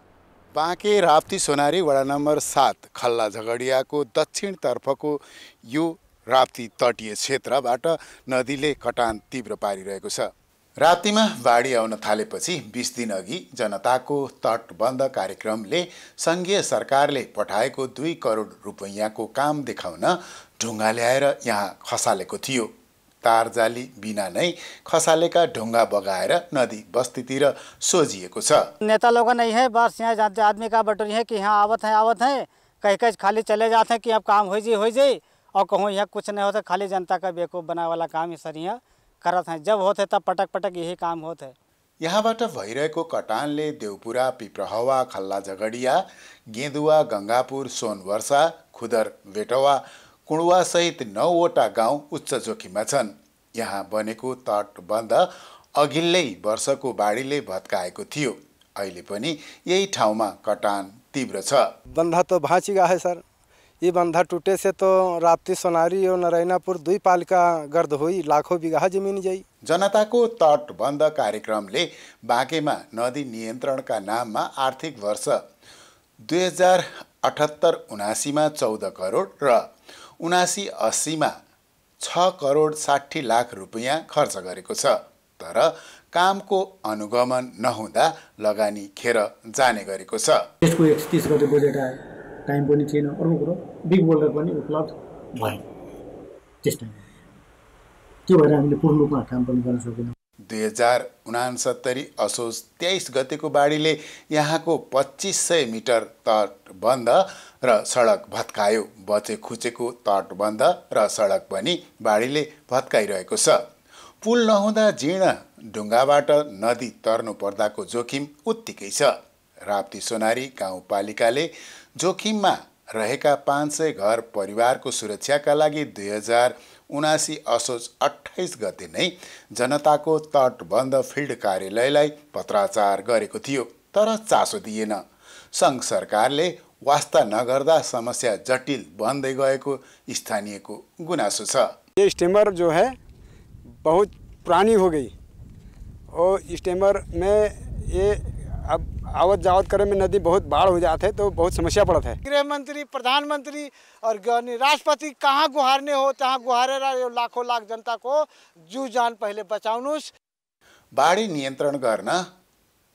बाँके राप्ती सोनारी वडा नम्बर 7 खल्ला झगडियाको दक्षिणतर्फको यो राप्ती तटीय क्षेत्रबाट नदीले कटान तीव्र पारिरहेको छ। राप्तीमा बाढी आउन थालेपछि 20 दिन अघि जनताको तटबन्ध कार्यक्रमले सङ्घीय सरकारले पठाएको 2 करोड रुपैयाँको काम देखाउन ढुङ्गा ल्याएर यहाँ खसालेको थियो। तारजाली बिना नै खसालेका ढुङ्गा बगाएर नदी बस्तीतिर सोझिएको छ। नेता लोग नहीं है, बस यहाँ जानते आदमी का बटोरी है कि यहाँ आवत है, कहीं खाली चले जाते हैं कि अब काम हो जाए और कहूँ यहाँ कुछ नहीं होता, खाली जनता का बेवकूफ़ बनाने वाला काम ही सर यहाँ करत हैं। जब होते तब पटक यही काम होते। यहाँबाट भइरहेको कटानले देउपुरा, पिप्रहवा, खल्ला झगडिया, गेदुवा, गङ्गापुर, सोनवर्षा, खुदर, बेटवा, कुडुवा सहित 9 वटा गाउँ उच्च जोखिममा छन्। यहाँ बनेको तटबन्ध अघिल्लै वर्षको बाढीले भत्काएको थियो। अहिले पनि यही ठाउँमा कटान तीव्र छ। बंधा तो भाँची गया है सर। ये बंधा टूटे से तो राप्ती सोनारी और नारायणापुर 2 पालिका गर्द हुई, लाखों बीघा जमीन जाई। जनताको तटबन्ध कार्यक्रमले बाँकेमा नदी नियन्त्रणका नाममा आर्थिक वर्ष 2078-79 मा 14 करोड र 79-80 मा 6 करोड 60 लाख रुपैयाँ खर्च गरेको छ। तर कामको अनुगमन नहुँदा लगानी खेर जाने गरेको छ। यसको 31 गते बजेट आयो, टाइम पनि थिएन। अर्को कुरो बिग बोल्डर पनि उपलब्ध भएन त्यस टाइम, त्यो भएर हामीले पूर्ण रूपमा काम पनि गर्न सकेनौँ। 2069 असोज 23 गतेको बाढीले यहाँको 2500 मिटर तटबन्ध र सडक भत्कायो। बचे खुचेको तटबन्ध र सडक पनि बाढीले भत्काइरहेको छ। पुल नहुँदा जीर्ण ढुङ्गाबाट नदी तर्नु पर्दाको जोखिम उत्तिकै छ। राप्ती सोनारी गाउँपालिकाले जोखिममा रहेका 500 घर परिवारको सुरक्षाका लागि 2079 असोज 28 गते नै जनताको तटबन्ध फिल्ड कार्यालयलाई पत्राचार गरेको थियो, तर चासो दिएन। सङ्घ सरकारले वास्ता नगर्दा समस्या जटिल बन्दै गएको स्थानीयको गुनासो छ। ये स्टीमर जो है बहुत पुरानी हो गई और स्टीमर में ये अब आवत जावत करे में नदी बहुत बाढ़ हो जाते तो बहुत समस्या पड़ता है। गृह मंत्री, प्रधानमंत्री और राष्ट्रपति कहाँ गुहार्ने हो त्यहाँ गुहारेर यो लाखौँ लाख जनता को जीव जान पहिले बचाउनुस्। बाढी नियन्त्रण गर्न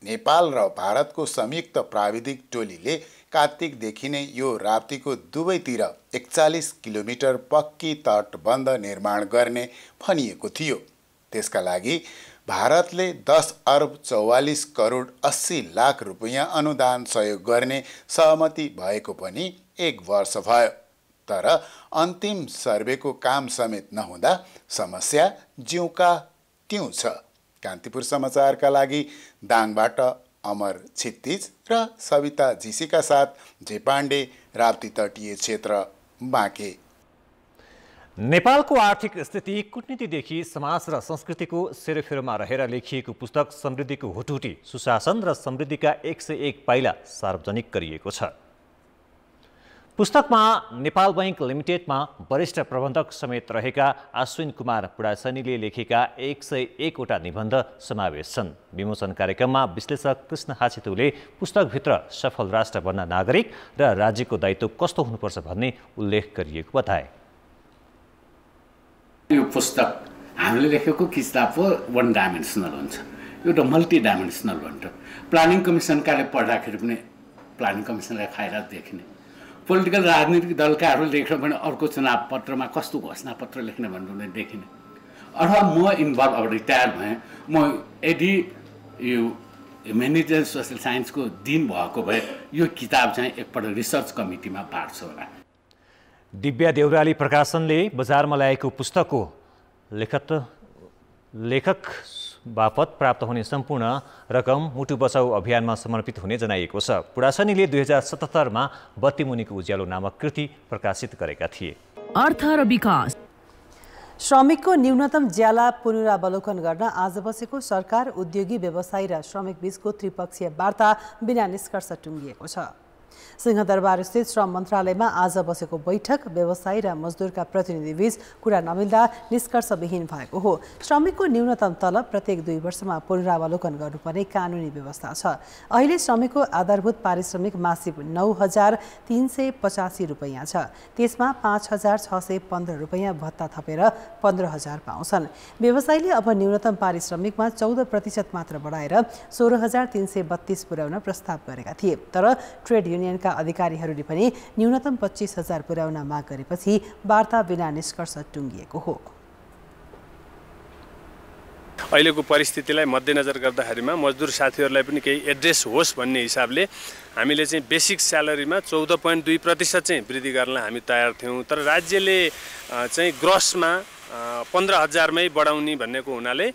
नेपाल र भारतको संयुक्त प्राविधिक टोलीले कार्तिकदेखि नै यो राप्तीको दुवैतिर 41 किलोमिटर पक्की तटबन्ध निर्माण गर्ने भनिएको थियो। त्यसका लागि भारतले 10 अर्ब 44 करोड 80 लाख रुपैयाँ अनुदान सहयोग गर्ने सहमति भएको पनि 1 वर्ष भयो। तर अन्तिम सर्वेको काम समेत नहुँदा समस्या ज्यूका त्यों छ। कान्तिपुर समाचारका लागि दाङबाट अमर छित्तिज र सविता जीसीका साथ जे पाण्डे, राप्ती तटीय क्षेत्र, बाँके। नेपालको आर्थिक स्थिति कूटनीतिदेखि समाज र संस्कृतिको सेरोफेरोमा रहेर लेखिएको पुस्तक समृद्धिको हुटुटी सुशासन र समृद्धिका 101 पाइला सार्वजनिक गरिएको छ। पुस्तकमा नेपाल बैंक लिमिटेडमा वरिष्ठ प्रबन्धक समेत रहेका अश्विन कुमार पुडासनीले लेखेका 101 वटा निबन्ध समावेश छन्। विमोचन कार्यक्रममा विश्लेषक कृष्ण हाछेतुले पुस्तकभित्र सफल राष्ट्र बन्न नागरिक र राज्यको दायित्व कस्तो हुनुपर्छ भन्ने उल्लेख गरिएको बताए। यो पुस्तक हामीले लेखेको किताब वन डाइमेन्सनल हुन्छ, एउटा मल्टी डाइमेन्सनल हुन्छ। प्लानिङ कमिसनकाले पढ्दाखेरि पनि प्लानिङ कमिसनलाई खाएर देखिने, पोलिटिकल राजनीतिक दलकाहरू लेख्न पनि अर्को चुनाव पत्रमा कस्तो घोषणा पत्र लेख्ने भन्ने देखिने। अथवा म इन्भल्भ अब रिटायर भएँ, म यदि यो ह्युमेनिटिज सोसल साइन्सको दिन भएको भए यो किताब चाहिँ एकपल्ट रिसर्च कमिटीमा बाँड्छु होला। दिव्या देउराली प्रकाशनले बजारमा ल्याएको पुस्तकको लेखक बापत प्राप्त हुने सम्पूर्ण रकम मुटु बचाउ अभियानमा समर्पित हुने जनाइएको छ। पुडासनीले 2077 मा बत्तीमुनिको उज्यालो नामक कृति प्रकाशित गरेका थिए। अर्थ र विकास। श्रमिकको न्यूनतम ज्याला पुनरावलोकन गर्न आज बसेको सरकार, उद्योगी, व्यवसायी र श्रमिक बीचको त्रिपक्षीय वार्ता बिना निष्कर्ष टुङ्गिएको छ। सिंहदरबार स्थित श्रम मन्त्रालयमा आज बसेको बैठक व्यवसायी र मजदुरका प्रतिनिधिबीच कुरा नमिल्दा निष्कर्षविहीन भएको हो। श्रमिकको न्यूनतम तलब प्रत्येक 2 वर्षमा पुनरावलोकन गर्नुपर्ने कानुनी व्यवस्था छ। अहिले श्रमिकको आधारभूत पारिश्रमिक मासिक 9,385 रुपैयाँ छ। त्यसमा 5,615 रुपैयाँ भत्ता थपेर 15,000 पाउँछन्। व्यवसायीले अब न्यूनतम पारिश्रमिकमा 14% मात्र बढाएर 16,332 पुर्याउन प्रस्ताव गरेका थिए। तर ट्रेड युनियनका अधिकारीहरूले पनि न्यूनतम 25,000 पुर्याउन माग गरेपछि वार्ता बिना निष्कर्ष टुङ्गिएको हो। अहिलेको परिस्थितिलाई मध्यनजर गर्दाखेरिमा मजदुर साथीहरूलाई पनि केही एड्रेस होस् भन्ने हिसाबले हामीले चाहिँ बेसिक स्यालेरीमा 14.2% चाहिँ वृद्धि गर्न हामी तयार थियौँ। तर राज्यले चाहिँ ग्रसमा 15,000 मै बढाउने भन्नेको हुनाले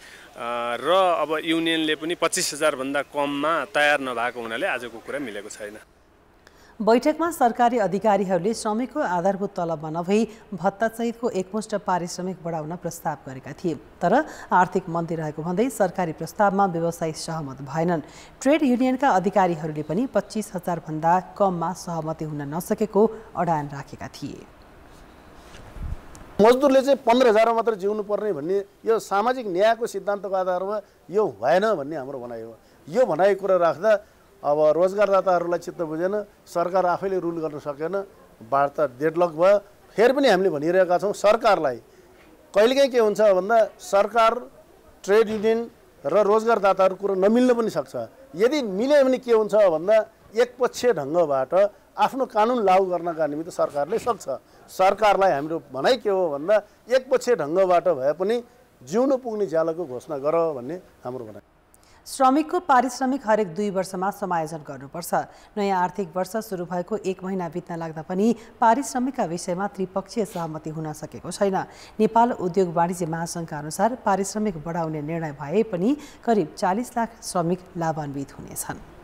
र अब युनियनले पनि 25,000 भन्दा कममा तयार नभएको हुनाले आजको कुरा मिलेको छैन। बैठकमा सरकारी अधिकारीहरूले श्रमिकको आधारभूत तलबमा नभई भत्तासहितको एकमुष्ट पारिश्रमिक बढाउन प्रस्ताव गरेका थिए। तर आर्थिक मन्दी रहेको भन्दै सरकारी प्रस्तावमा व्यवसायी सहमत भएनन्। ट्रेड युनियनका अधिकारीहरूले पनि 25,000 भन्दा कममा सहमति हुन नसकेको अडान राखेका थिए। मजदुरले चाहिँ 15,000 मात्र जिउनु पर्ने भन्ने यो सामाजिक न्यायको सिद्धान्तको आधारमा यो भएन भन्ने हाम्रो भनाइ हो। यो भनाइ कुरा राख्दा अब रोजगारदाताहरूलाई चित्त बुझेन, सरकार आफैले रुल गर्न सकेन, वार्ता डेडलक भयो। फेरि पनि हामीले भनिरहेका छौँ सरकारलाई, कहिलेकाहीँ के हुन्छ भन्दा सरकार, ट्रेड युनियन र रोजगारदाताहरू कुरो नमिल्न पनि सक्छ। यदि मिल्यो भने के हुन्छ भन्दा एकपक्षीय ढङ्गबाट आफ्नो कानुन लागू गर्नका निमित्त सरकारले सक्छ। सरकारलाई हाम्रो भनाइ के हो भन्दा एकपक्षीय ढङ्गबाट भए पनि जिउनु पुग्ने ज्यालाको घोषणा गर भन्ने हाम्रो भनाइ। श्रमिकको पारिश्रमिक हरेक 2 वर्षमा समायोजन गर्नुपर्छ। नयाँ आर्थिक वर्ष सुरु भएको 1 महिना बित्न लाग्दा पनि पारिश्रमिकका विषयमा त्रिपक्षीय सहमति हुन सकेको छैन। नेपाल उद्योग वाणिज्य महासङ्घका अनुसार पारिश्रमिक बढाउने निर्णय भए पनि करिब 40 लाख श्रमिक लाभान्वित हुनेछन्।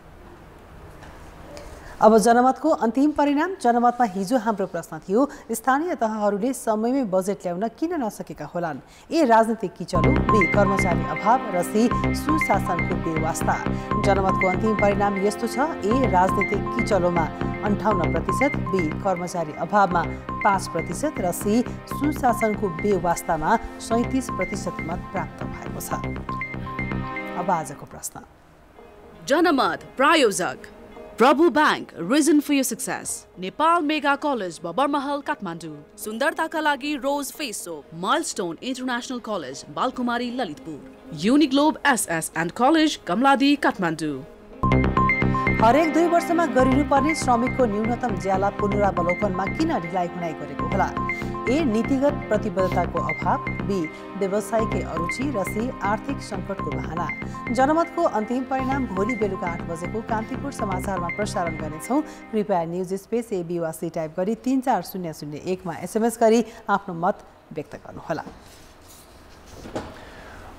अब जनमतको अन्तिम परिणाम। जनमतमा हिजो हाम्रो प्रश्न थियो, स्थानीय तहहरूले समयमै बजेट ल्याउन किन नसकेका होलान्? ए राजनीतिक किचलो, बी कर्मचारी अभाव र सी सुशासनको बेवास्ता। जनमतको अन्तिम परिणाम यस्तो छ, ए राजनीतिक किचलोमा 58%, बी कर्मचारी अभावमा 5% र सी सुशासनको बेवास्तामा 37% मत प्राप्त भएको छ। अब आजको प्रश्न, जनमत प्रायोजक Prabhu bank, reason for your success, Nepal mega college Babarmahal Kathmandu, सुन्दरताका लागि rose face soap, milestone international college Balkumari Lalitpur, Uniglobe SS and college Kamaladi Kathmandu. हरेक 2 वर्षमा गरिनुपर्ने श्रमिकको न्यूनतम ज्याला पुनरावलोकनमा किन ढिलाइ हुनाइ गरेको होला? ए. नीतिगत प्रतिबद्धताको अभाव, बी. व्यवसायिकै अरुचि र सी. आर्थिक सङ्कटको बहाना। जनमतको अन्तिम परिणाम भोलि बेलुका 8 बजेको कान्तिपुर समाचारमा प्रसारण गर्नेछौँ। कृपया न्युज स्पेस एबी वा सी टाइप गरी 34001 मा SMS गरी आफ्नो मत व्यक्त गर्नुहोला।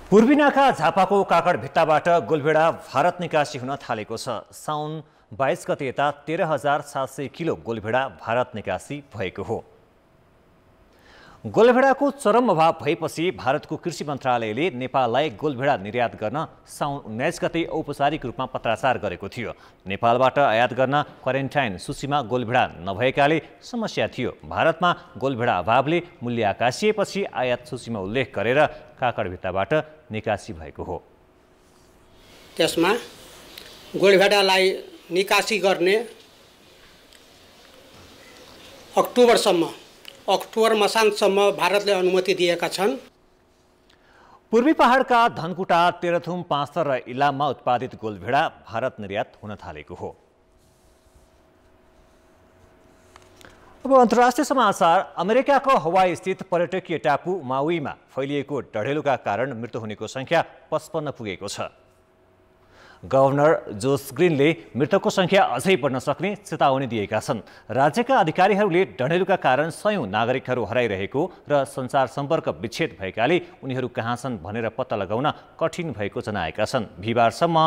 पूर्वी नाका झापाको काकड भित्ताबाट गोलभेडा भारत निकासी हुन थालेको छ। साउन 22 गते यता 13,700 किलो गोलभेडा भारत निकासी भएको हो। गोलभेडाको चरम अभाव भएपछि भारतको कृषि मन्त्रालयले नेपाललाई गोलभेडा निर्यात गर्न साउन 19 गते औपचारिक रूपमा पत्राचार गरेको थियो। नेपालबाट आयात गर्न क्वारेन्टाइन सूचीमा गोलभेडा नभएकाले समस्या थियो। भारतमा गोलभेडा अभावले मूल्य आकासिएपछि आयात सूचीमा उल्लेख गरेर काकडभित्ताबाट निकासी भएको हो। त्यसमा गोलभेडालाई निकासी गर्ने अक्टोबर मसान्तसम्म भारतले अनुमति दिएका छन्। पूर्वी पहाडका धनकुटा, तेह्रथुम, पाँचथर र इलाममा उत्पादित गोलभेडा भारत निर्यात हुन थालेको हो। अब अन्तर्राष्ट्रिय समाचार। अमेरिकाको हवाई स्थित पर्यटकीय टापु माउईमा फैलिएको डढेलुका कारण मृत्यु हुनेको संख्या 55 पुगेको छ। गभर्नर जोस ग्रिनले मृतकको संख्या अझै बढ्न सक्ने चेतावनी दिएका छन्। राज्यका अधिकारीहरूले डढेलुका कारण 100 नागरिकहरू हराइरहेको र सञ्चार सम्पर्क विच्छेद भएकाले उनीहरू कहाँ छन् भनेर पत्ता लगाउन कठिन भएको जनाएका छन्। बिहिबारसम्म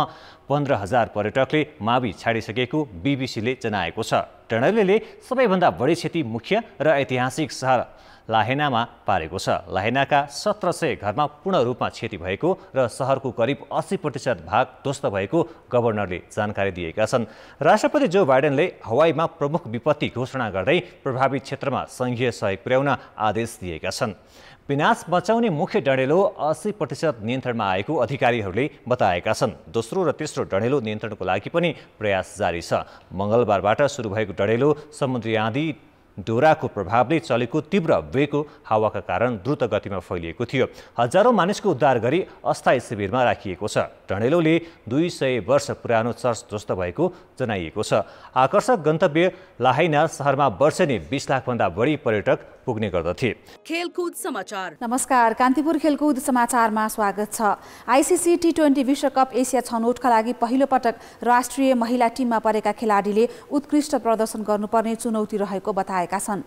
15,000 पर्यटकले मावि छाडिसकेको बीबीसीले जनाएको छ। डढेलुले सबैभन्दा बढी क्षति मुख्य र ऐतिहासिक सहर लाहेनामा पारेको छ। लाहेनाका 1700 घरमा पूर्ण रूपमा क्षति भएको र सहरको करिब 80% भाग ध्वस्त भएको गभर्नरले जानकारी दिएका छन्। राष्ट्रपति जो बाइडेनले हवाईमा प्रमुख विपत्ति घोषणा गर्दै प्रभावित क्षेत्रमा सङ्घीय सहयोग पुर्याउन आदेश दिएका छन्। विनाश बचाउने मुख्य डढेलो 80% नियन्त्रणमा आएको अधिकारीहरूले बताएका छन्। दोस्रो र तेस्रो डढेलो नियन्त्रणको लागि पनि प्रयास जारी छ। मङ्गलबारबाट सुरु भएको डढेलो समुद्री आँधी डोराको प्रभावले चलेको तीव्र वेगको हावाका कारण द्रुत गतिमा फैलिएको थियो। हजारौं मानिसको उद्धार गरी अस्थायी शिविरमा राखिएको छ। डढेलोले 200 वर्ष पुरानो चर्च ध्वस्त भएको जनाइएको छ। आकर्षक गन्तव्य लाहाइना सहरमा वर्षेनी 20 लाखभन्दा बढी पर्यटक पुग्ने गर्दथे। खेलकुद समाचार। नमस्कार, कान्तिपुर खेलकुद समाचारमा स्वागत छ। आईसीसी टी20 विश्वकप एसिया छनौटका लागि पहिलो पटक राष्ट्रिय महिला टिममा परेका खेलाडीले उत्कृष्ट प्रदर्शन गर्नुपर्ने चुनौती रहेको बताएका छन्।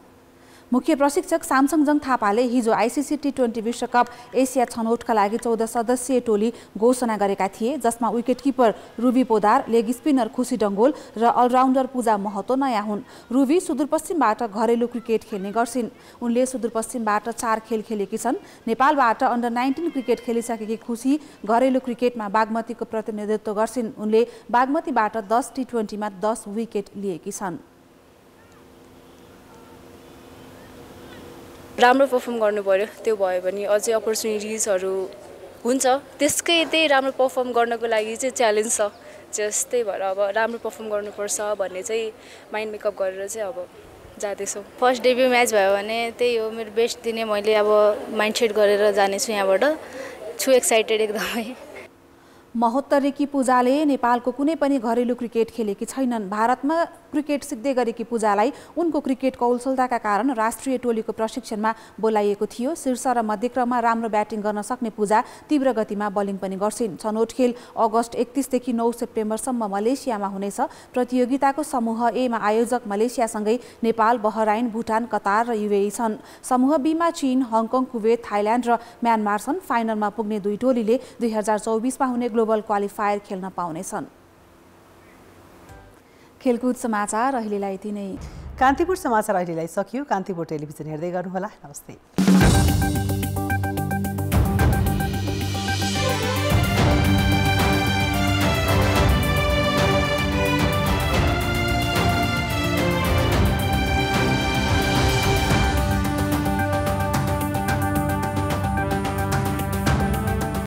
मुख्य प्रशिक्षक सामसङजङ थापाले हिजो आईसीसी टी20 विश्वकप एसिया छनौटका लागि 14 सदस्यीय टोली घोषणा गरेका थिए, जसमा wicketkeeper ruby Poddar, leg spinner खुसी डङ्गोल र अलराउन्डर पूजा महतो नयाँ हुन्। रुबी सुदूरपश्चिमबाट घरेलु क्रिकेट खेल्ने गर्छिन्। उनले सुदूरपश्चिमबाट 4 खेल खेलेकी छन्। नेपालबाट अन्डर 19 क्रिकेट खेलिसकेकी खुसी घरेलु क्रिकेटमा बागमतीको प्रतिनिधित्व गर्छिन्। उनले बागमतीबाट 10 टी20मा 10 विकेट लिएकी छन्। राम्रो पर्फर्म गर्नु पर्यो, त्यो भयो भने अझै अपर्च्युनिटिजहरू हुन्छ। त्यसकै त्यही राम्रो पर्फर्म गर्नको लागि चाहिँ च्यालेन्ज छ। जस्तै भएर अब राम्रो पर्फर्म गर्नुपर्छ भन्ने चाहिँ माइन्ड मेकअप गरेर चाहिँ अब जाँदैछौँ। फर्स्ट डेब्यू म्याच भयो भने त्यही हो, मेरो बेस्ट दिने मैले अब माइन्ड सेट गरेर जानेछु। यहाँबाट छु एक्साइटेड एकदमै। महोत्तरीकी पूजाले नेपालको कुनै पनि घरेलु क्रिकेट खेलेकी छैनन्। भारतमा क्रिकेट सिक्दै गरेकी पूजालाई उनको क्रिकेट कौशलताका कारण राष्ट्रिय टोलीको प्रशिक्षणमा बोलाइएको थियो। शीर्ष र मध्यक्रममा राम्रो ब्याटिङ गर्न सक्ने पूजा तीव्र गतिमा बलिङ पनि गर्छिन्। छनौट खेल अगस्त 31 देखि 9 सेप्टेम्बरसम्म मलेसियामा हुनेछ। प्रतियोगिताको समूह ए मा आयोजक मलेसियासँगै नेपाल, बहराइन, भुटान, कतार र युएई छन्। समूह बी मा चीन, हङकङ, कुवेत, थाइल्यान्ड र म्यानमार छन्। फाइनलमा पुग्ने दुई टोलीले 2024 मा हुने ग्लोबल क्वालिफायर खेल्न पाउनेछन्। खेलकुद समाचार अहिलेलाई यति नै। कान्तिपुर समाचार अहिलेलाई सकियो। कान्तिपुर टेलिभिजन हेर्दै गर्नुहोला। नमस्ते।